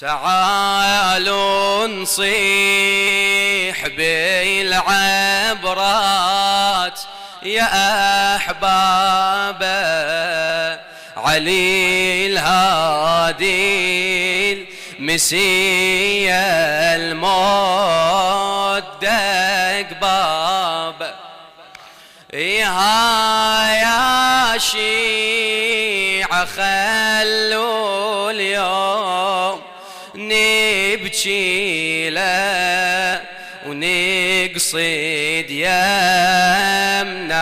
تعالوا نصيح بالعبرات يا أحباب علي الهادي المسيا الموت دق باب يا شيعة خلوا اليوم نبكي له ونقصد يمنا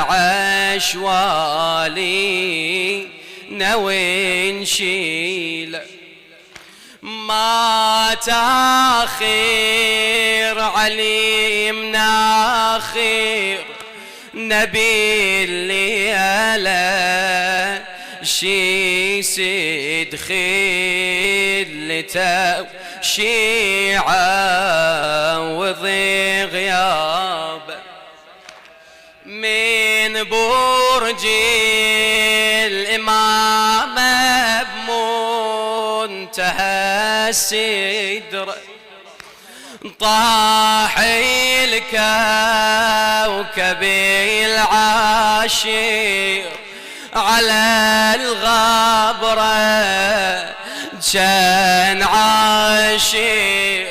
عشوالي نوي نشيله ما تاخير علي مناخير نبي الليلة شي سيد خلته شيعة وضي غياب من برج الإمامة بمنتهى السدر طاح الكوكب العاشر على الغبرة كان عاشر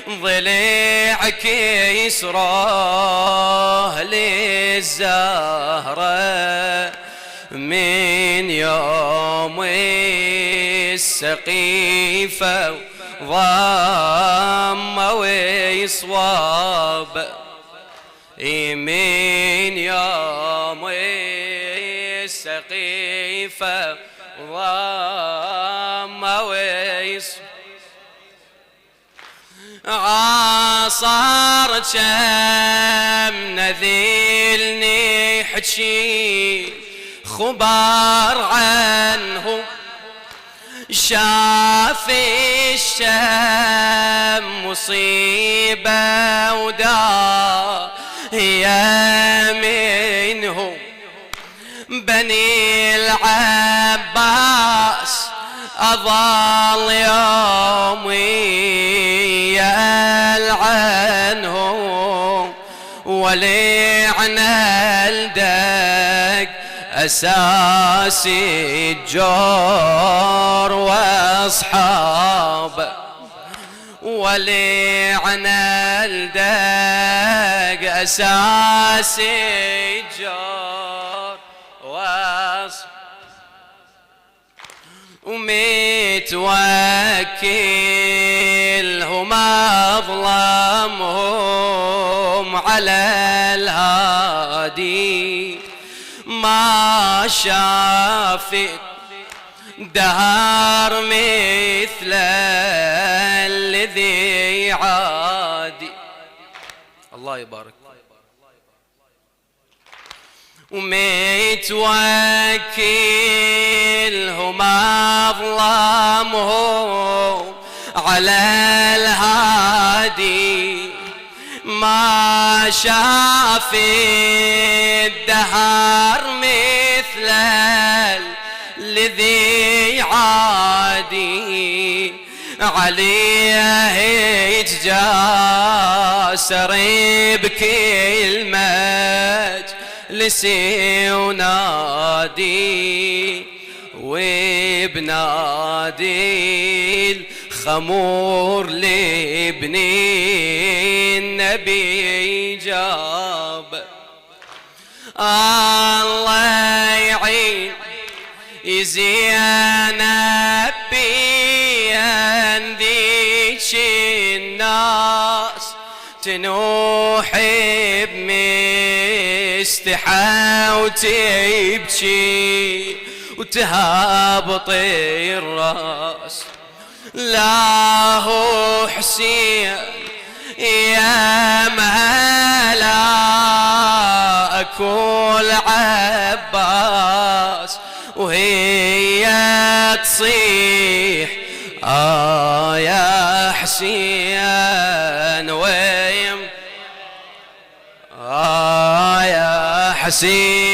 ضلع كيسره للزهرة من يوم السقيفة ضم ويصواب من يوم السقيفة ضم ويصواب عصر كم نذيل نحكي خبر عنه شاف الشام مصيبة ودا هي منه بني العباس أظل يومي يلعنهم ولعنا الدق أساس الجور وأصحاب ولعنا الدق أساس الجور وأصحاب ومتوكلهم أظلمهم على الهادي ما شافت دهر مثل الذي عادي. الله يبارك. ومتوكلهم أظلمهم على الهادي ما شاف الدهر مثل الذي عادي عليه يتجاسر بكل مجلسي ونادي وبنادي الخمور لابن النبي جاب الله يعين زينب بين ذيك الناس تنوح بمستحى وتبكي وتهابط الراس لا هو حسين يا مهلا أكل عباس وهي تصيح يا حسين ويم يا حسين